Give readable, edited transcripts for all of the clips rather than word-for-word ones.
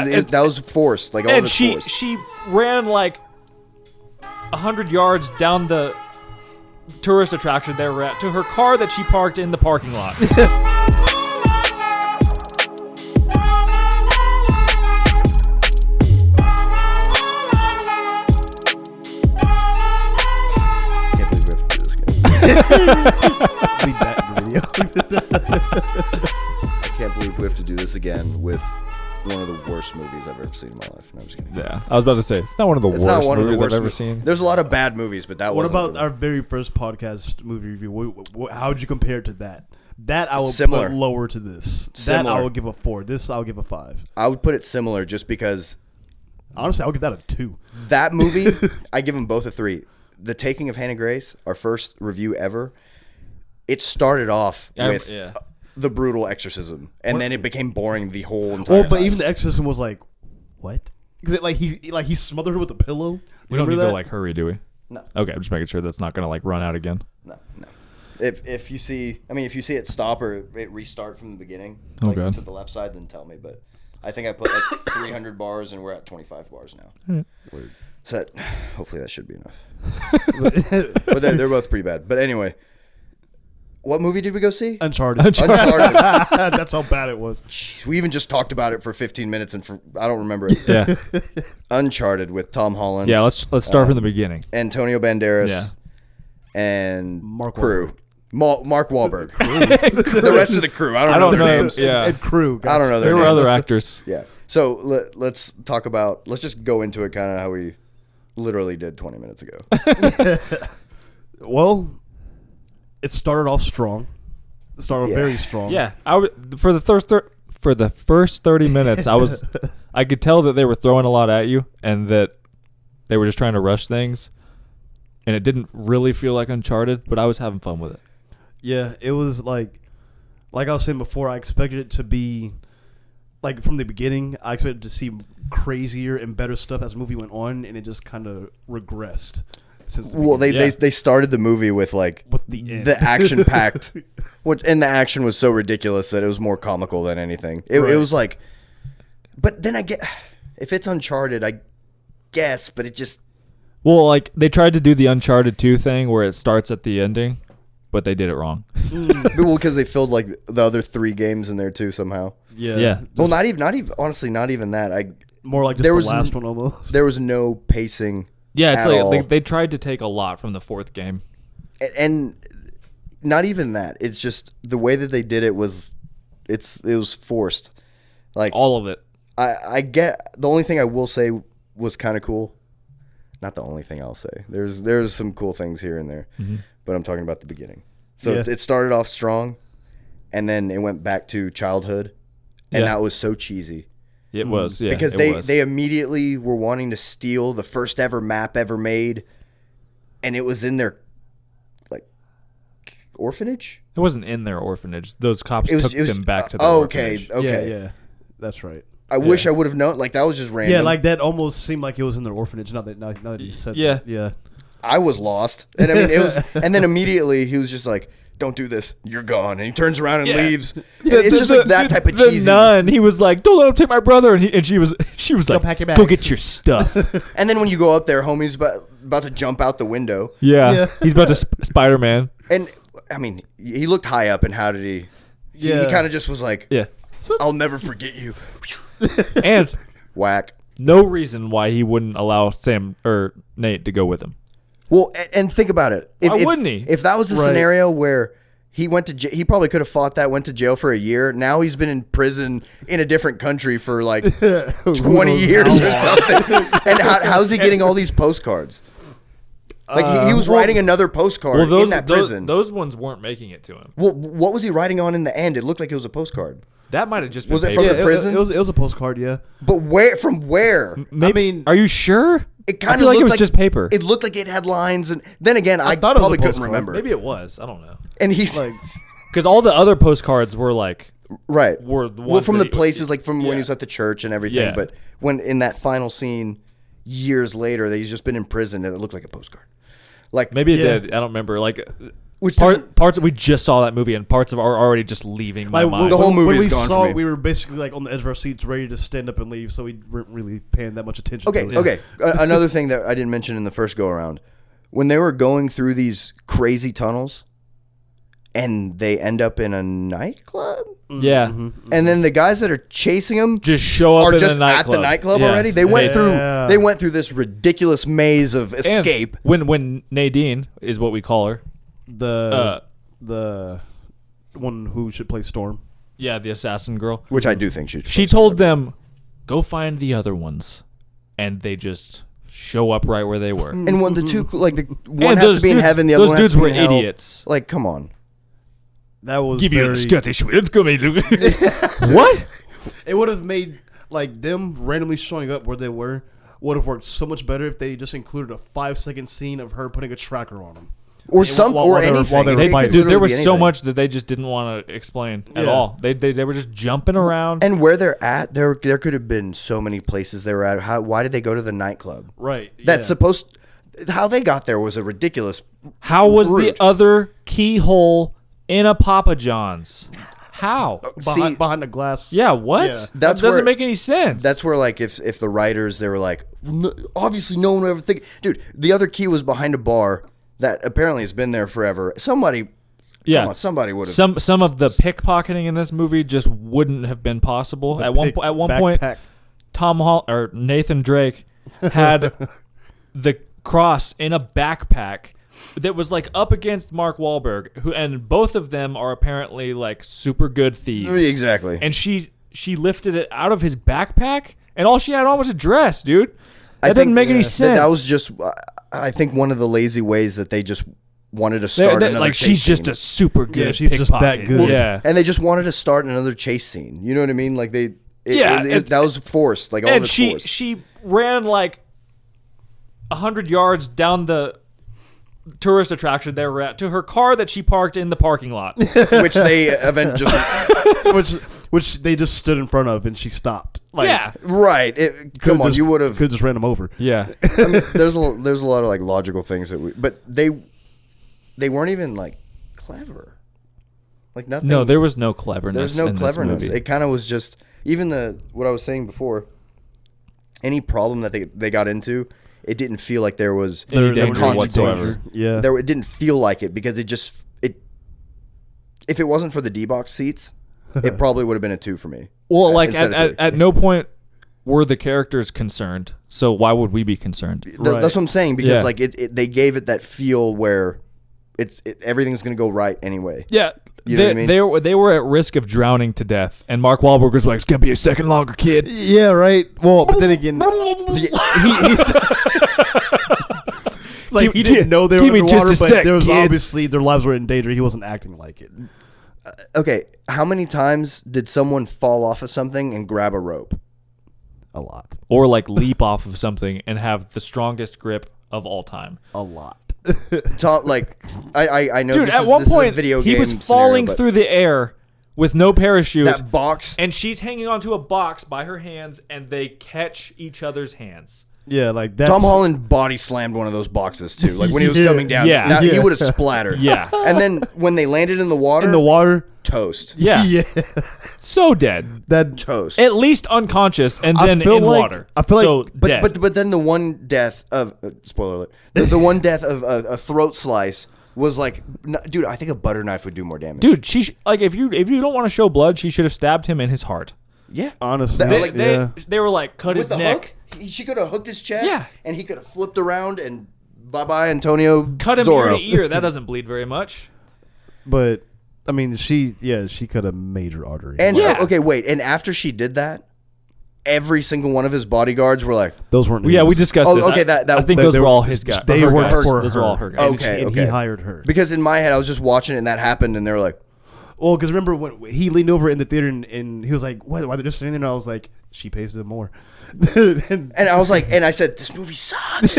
that was forced. Like all of it's forced. She ran like 100 yards down the tourist attraction they were at to her car that she parked in the parking lot. Leave that in the video. I can't believe we have to do this again with one of the worst movies I've ever seen in my life. No, I'm just kidding. Yeah, I was about to say it's not one of the worst movies I've ever seen. There's a lot of bad movies, but that. What about our very first podcast movie review? How would you compare it to that? That I would put lower to this. That I would give a 4. This I'll give a 5. I would put it similar, just because. Honestly, I would give that a 2. That movie, I give them both a 3. The Taking of Hannah Grace, our first review ever, it started off with the brutal exorcism, and then it became boring the whole entire time. But even the exorcism was like, what? Because he smothered her with a pillow. We don't need to like hurry, do we? No. Okay, I'm just making sure that's not gonna like run out again. No. If you see it stop or it restart from the beginning, to the left side, then tell me. But I think I put like 300 bars, and we're at 25 bars now. Weird. So hopefully that should be enough. But they're both pretty bad. But anyway, what movie did we go see? Uncharted. That's how bad it was. Jeez, we even just talked about it for 15 minutes, and I don't remember it. Yeah. Uncharted with Tom Holland. Yeah, let's start from the beginning. Antonio Banderas and Mark crew. Mark Wahlberg. The rest of the crew. I don't know their names. Yeah. And crew. I don't know their names. There were other actors. Yeah. So let's talk about. Let's just go into it, kind of how we literally did 20 minutes ago. Well, it started off strong. It started very strong. Yeah, for the first 30 minutes, I could tell that they were throwing a lot at you, and that they were just trying to rush things, and it didn't really feel like Uncharted, but I was having fun with it. Yeah, it was like I was saying before, I expected it to be like from the beginning. I expected to see crazier and better stuff as the movie went on, and it just kind of regressed. They started the movie with the action packed, and the action was so ridiculous that it was more comical than anything. It was like, but then if it's Uncharted, I guess, but it just. Well, like they tried to do the Uncharted 2 thing where it starts at the ending, but they did it wrong. Well, because they filled like the other 3 games in there too somehow. Yeah. Well, not even honestly, not even that. More like just the last one almost. There was no pacing. Yeah, it's like they tried to take a lot from the 4th game. And not even that. It's just the way that they did it was it was forced. Like all of it. I get the only thing I will say was kind of cool. Not the only thing I'll say. There's some cool things here and there. Mm-hmm. But I'm talking about the beginning. So it started off strong, and then it went back to childhood, and that was so cheesy. It was, yeah. Because they immediately were wanting to steal the first ever map ever made, and it was in their orphanage. It wasn't in their orphanage. Those cops took them back to the orphanage. Okay, yeah, that's right. I wish I would have known. Like that was just random. Yeah, like that almost seemed like it was in their orphanage. Now that you said that. Yeah. I was lost, and I mean it was, and then immediately he was just like, "Don't do this, you're gone," and he turns around and leaves. Yeah, it's just like that type of cheesy. The nun, he was like, "Don't let him take my brother," and she was like, pack your "Go get your stuff." And then when you go up there, homie's about to jump out the window. Yeah. He's about to Spider-Man. And I mean, he looked high up, and how did he? Yeah, he kind of just was like, "Yeah, I'll never forget you." And whack. No reason why he wouldn't allow Sam or Nate to go with him. Well, and think about it. Why wouldn't he? If that was a scenario where he went to he probably could have fought that, went to jail for a year. Now he's been in prison in a different country for like 20 years or something. And how's he getting all these postcards? Like he was writing another postcard in that prison. Those ones weren't making it to him. Well, what was he writing on in the end? It looked like it was a postcard. That might have just been Was it from the prison? It was a postcard, yeah. But from where? Maybe, I mean, are you sure? It kind of like it was just paper. It looked like it had lines, and then again, I thought it was probably a couldn't remember. Maybe it was. I don't know. And he's like, because all the other postcards were like, right. Were the well, from the places like from when he was at the church and everything. Yeah. But when in that final scene, years later, that he's just been in prison, and it looked like a postcard. Like maybe it did. I don't remember. Like Parts we just saw that movie, and parts of are already just leaving my mind. The whole movie when we is gone saw for me. it, we were basically like on the edge of our seats, ready to stand up and leave. So we weren't really paying that much attention. Okay, to it. okay. Another thing that I didn't mention in the first go around, when they were going through these crazy tunnels, and they end up in a nightclub. Yeah, And then the guys that are chasing them just show up are in just the nightclub. at the nightclub Yeah. already. They went through this ridiculous maze of escape. And when Nadine is what we call her, The one who should play Storm. yeah, the assassin girl, Which I do think she told them, "Go find the other ones," and they just show up right where they were. And when the two, like the one And has those to be in dudes- heaven, the other those one has dudes to be were in hell. idiots. Like, come on. That was Give you very, a Scottish wind, come in. What? It would have made like them randomly showing up where they were would have worked so much better if they just included a 5-second scene of her putting a tracker on them. Or some, while or they were- anything. while they were It could fighting. Dude, there literally was be so anything. much that they just didn't want to explain at Yeah. all. They were just jumping around. And where they're at, there could have been so many places they were at. Why did they go to the nightclub? Right. That's supposed. How they got there was a ridiculous. How was route. the other keyhole in a Papa John's? How? See, behind the glass. Yeah, what? Yeah. That That's doesn't where- make any sense. That's where, like, if the writers, they were like, obviously no one would ever think. Dude, the other key was behind a bar that apparently has been there forever. Somebody, yeah. come on, somebody would have. Some of the pickpocketing in this movie just wouldn't have been possible. At one point, Nathan Drake had the cross in a backpack that was like up against Mark Wahlberg, and both of them are apparently like super good thieves. Exactly. And she lifted it out of his backpack, and all she had on was a dress, dude. That doesn't make any sense. That was just, I think, one of the lazy ways that they just wanted to start another like chase she's scene. just a super good. Yeah, she's just that pickpocket. good. Yeah. And they just wanted to start another chase scene. You know what I mean? Like that was forced. Like all of And it's she forced. she ran like 100 yards down the tourist attraction they were at to her car that she parked in the parking lot. Which they eventually which they just stood in front of and she stopped. Like, Yeah. right. Come on, you would have. could just ran them over. Yeah. I mean, there's a lot of like logical things but they weren't even like clever. Like nothing. No, there was no cleverness. There's no in cleverness. This movie. It kind of was just even what I was saying before. Any problem that they got into, it didn't feel like there was Any a danger whatsoever. Yeah. It didn't feel like it because if it wasn't for the D-box seats, it probably would have been a 2 for me. Well, like instead of 3. at no point were the characters concerned. So why would we be concerned? Right. That's what I'm saying because Yeah. like they gave it that feel where everything's gonna go right anyway. Yeah. You know what I mean? They were at risk of drowning to death, and Mark Wahlberg was like, "It's gonna be a second longer, kid." Yeah, right. Well, but then again, like he didn't know they were give me underwater, just a but sec, there was kid. obviously their lives were in danger. He wasn't acting like it. Okay, how many times did someone fall off of something and grab a rope? A lot. Or like leap off of something and have the strongest grip of all time. A lot. Tom, like I know. Dude, this at is, one this is a point, video he game was scenario, falling but through the air with no parachute, that box. and she's hanging onto a box by her hands, and they catch each other's hands. Yeah, like that's Tom Holland body slammed one of those boxes too. Like when he was Yeah. coming down, Yeah. he Yeah. would have splattered. Yeah. And then when they landed in the water, in the water. toast. Yeah, Yeah, so dead. that. Toast. At least unconscious, and I then feel in like- water. I feel like- so dead. But then the one death of spoiler alert, the one death of a throat slice was like, dude, I think a butter knife would do more damage. Dude, like if you don't want to show blood, she should have stabbed him in his heart. yeah, Honestly, They were like cut with his the neck, hook, she could have hooked his chest. Yeah. And he could have flipped around and bye bye Antonio. cut him Zorro. ear to ear. That doesn't bleed very much. but I mean, she cut a major artery. And Yeah. okay, wait, and after she did that, every single one of his bodyguards were like, those weren't. Yeah, his. we discussed Oh, this. okay, I think those were all his guys. They her were guys. for Those her. were all her guys. Okay. and he hired her. because in my head I was just watching it and that happened and they were like, Well, because remember when he leaned over in the theater and he was like, "What? Why they're just sitting there?" And I was like, "She pays them more." and I was like, and I said, this movie sucks.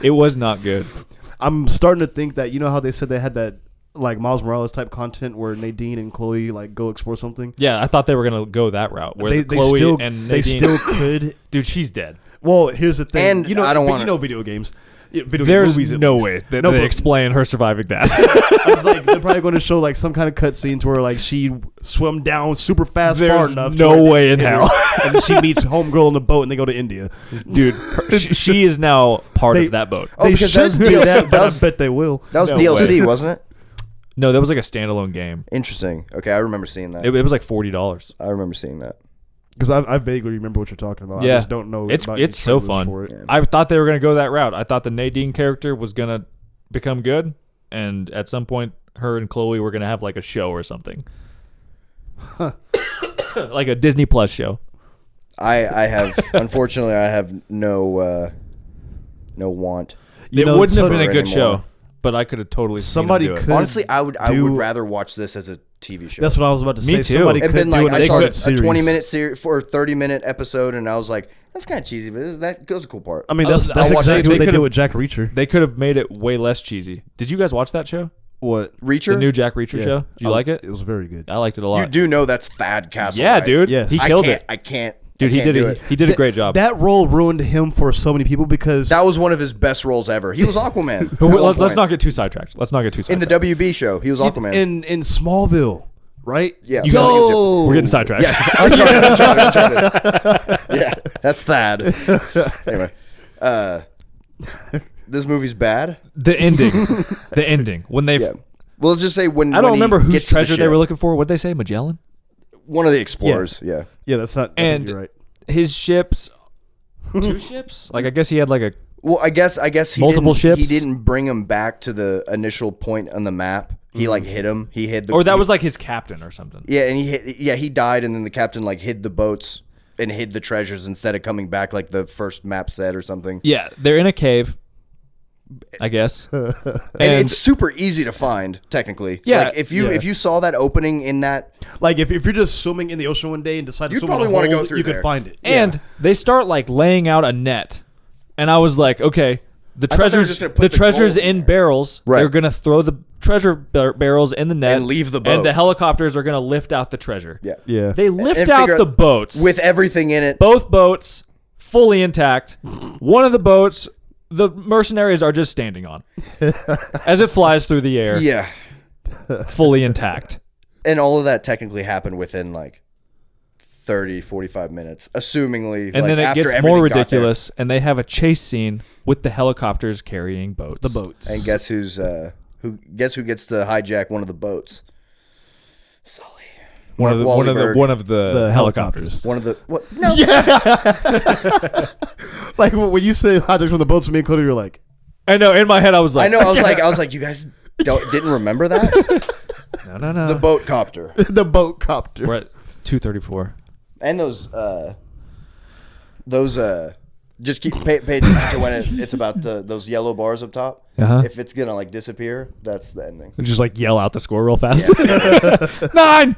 It was not good. I'm starting to think that you know how they said they had that like Miles Morales type content where Nadine and Chloe like go explore something. Yeah, I thought they were gonna go that route where Chloe still, and Nadine, they still could. Dude, she's dead. Well, here's the thing. And I don't want video games. Video There's movies, no way that they explain her surviving that. I was like, they're probably going to show like some kind of cutscenes where like she swam down super fast far enough. No way in hell. And she meets homegirl on the boat and they go to India. Dude, she is now part of that boat. They should do that, but I bet they will. That was DLC, wasn't it? No, that was like a standalone game. Interesting. Okay, I remember seeing that. It was like $40. I remember seeing that. Because I vaguely remember what you're talking about. Yeah. I just don't know. It's so fun. Yeah. I thought they were going to go that route. I thought the Nadine character was going to become good, and at some point, her and Chloe were going to have like a show or something. Like a Disney Plus show. Unfortunately, I have no want. It wouldn't have been a good show, but I could have totally seen them do it. Honestly, I would rather watch this as a TV show. That's what I was about to say. Me too. Somebody It'd could been like do I saw a series. 20-minute series or a 30-minute episode, and I was like, that's kind of cheesy, but that was a cool part. I mean, that's I'll watch exactly that. what they They did with Jack Reacher. They could have made it way less cheesy. Did you guys watch that show? What? Reacher? The new Jack Reacher show? Did you like it? It was very good. I liked it a lot. You do know that's Thad Castle, Yeah, right? dude. Yes. He I killed it. I can't. Dude, I he can't did do it. He did a great job. That role ruined him for so many people because That was one of his best roles ever. He was Aquaman. at Let's one point. not get too sidetracked. In the WB show, he was Aquaman. in Smallville, right? Yeah. Yo, We're getting sidetracked. Uncharted. Yeah, that's Thad. Anyway, this movie's bad. The ending. When they, Yeah. Well, let's just say when I don't when he remember whose gets to the treasure they ship. were looking for. What'd they say? Magellan? One of the explorers. Yeah. Yeah, that's not. I think And you're right. his ships, 2 ships. Like I guess he had like a. Well, I guess he Multiple didn't, ships? He didn't bring him back to the initial point on the map. He like hit him. He hid the. Or that was like his captain or something. Yeah, and he died, and then the captain like hid the boats and hid the treasures instead of coming back like the first map said or something. Yeah, they're in a cave. I guess. And it's super easy to find, technically. Yeah. Like if you saw that opening in that, Like if you're just swimming in the ocean one day and decide to You'd swim probably in a wanna hole, go through you there. could find it. And they start like laying out a net, and I was like, okay, the thought they were treasures, just gonna put the treasures gold in in there. barrels. Right. They're gonna throw the treasure barrels in the net And leave the boat. and the helicopters are gonna lift out the treasure. yeah, Yeah. They lift And out figure the boats with everything in it. both boats fully intact. One of the boats, the mercenaries are just standing on as it flies through the air, Yeah, fully intact. and all of that technically happened within like 30, 45 minutes, assumingly. And like, then it after gets everything more got there. ridiculous, and they have a chase scene with the helicopters carrying boats. The boats. And guess who gets to hijack one of the boats? Sully. One of Mark the Wahlberg. one of the helicopters. One of the what? No. Like when you say hijacks from the boats, me and Cody were like, I know. In my head, I was like, I know. I was like, you guys didn't remember that? no. The boat copter. the boat copter. We're at 234. And those just pay attention to when it's about those yellow bars up top. Uh-huh. If it's gonna like disappear, that's the ending. Just like yell out the score real fast. 9.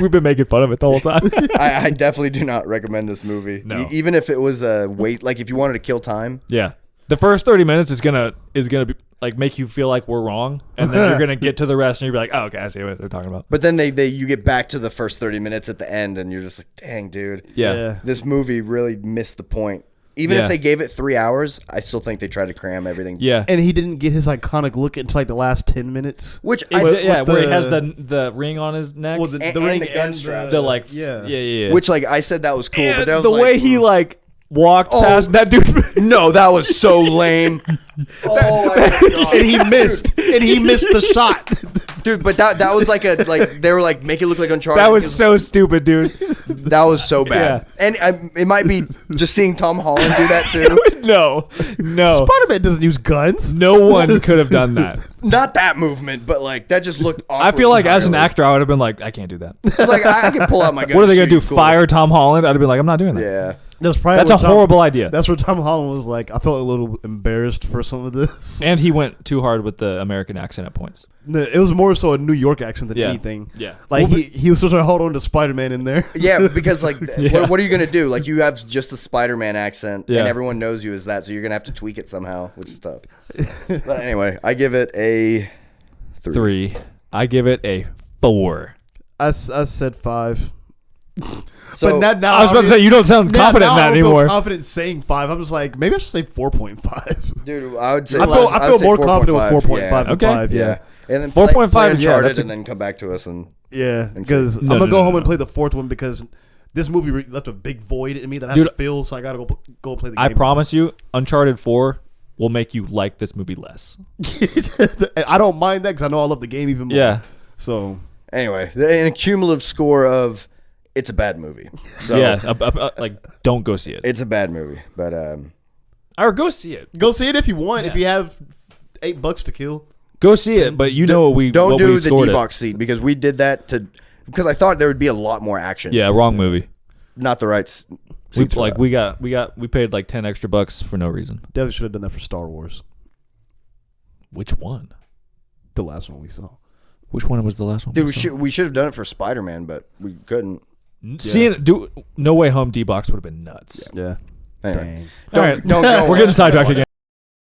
We've been making fun of it the whole time. I definitely do not recommend this movie. No. Even if it was a like if you wanted to kill time. Yeah. The first 30 minutes is gonna be like make you feel like we're wrong, and then you're gonna get to the rest and you're be like, oh, okay, I see what they're talking about. But then you get back to the first 30 minutes at the end, and you're just like, dang, dude. Yeah. This movie really missed the point. Even Yeah. if they gave it 3 hours, I still think they tried to cram everything. Yeah. And he didn't get his iconic look until like the last 10 minutes. Which Where he has the ring on his neck. Well, the And ring the gun and straps. the like yeah. which like I said that was cool, but And that was the like, way he like walked Oh. past that dude. no, that was so lame. Oh my god, and he missed the shot. dude! But that was like they were like make it look like Uncharted. That was because so stupid, dude. that was so bad. And it might be just seeing Tom Holland do that too. No. Spider-Man doesn't use guns. No one could have done that. Not that movement, but like that just looked awkward. I feel like as an entirely. actor, I would have been like, I can't do that. like I could pull out my gun. What are they and gonna do? shoot, cool. Fire Tom Holland? I'd have been like, I'm not doing that. Yeah, That's a horrible idea. That's where Tom Holland was like, I felt a little embarrassed for some of this. And he went too hard with the American accent at points. No, it was more so a New York accent than anything. Yeah. Like, he was still trying to hold on to Spider-Man in there. Yeah, because, like, what are you going to do? Like, you have just the Spider-Man accent, and everyone knows you as that, so you're going to have to tweak it somehow, which is tough. But anyway, I give it a 3. I give it a 4. I said 5. So, but now I was about to say, you don't sound confident in that anymore. I don't feel confident saying 5. I'm just like, maybe I should say 4.5. Dude, I would say I feel more confident with 4.5 than 5. Yeah. And then 4.5 play is Uncharted and then come back to us because I'm gonna go home and play the 4th one because this movie left a big void in me that I have to fill. So I gotta go play the game. I promise you, Uncharted 4 will make you like this movie less. I don't mind that because I know I love the game even more. Yeah. So anyway, in a cumulative score of it's a bad movie. So like don't go see it. It's a bad movie, but or go see it. Go see it if you want. Yeah. If you have $8 to kill. Go see it, but you know what we don't what do we the D-box seat because we did that because I thought there would be a lot more action. Yeah, wrong movie. Not the right. We paid like $10 extra for no reason. Definitely should have done that for Star Wars. Which one? The last one we saw. Which one was the last one? Dude, we should have done it for Spider-Man, but we couldn't. Seeing No Way Home D-box would have been nuts. Yeah. Anyway. Don't go. We're getting sidetracked again.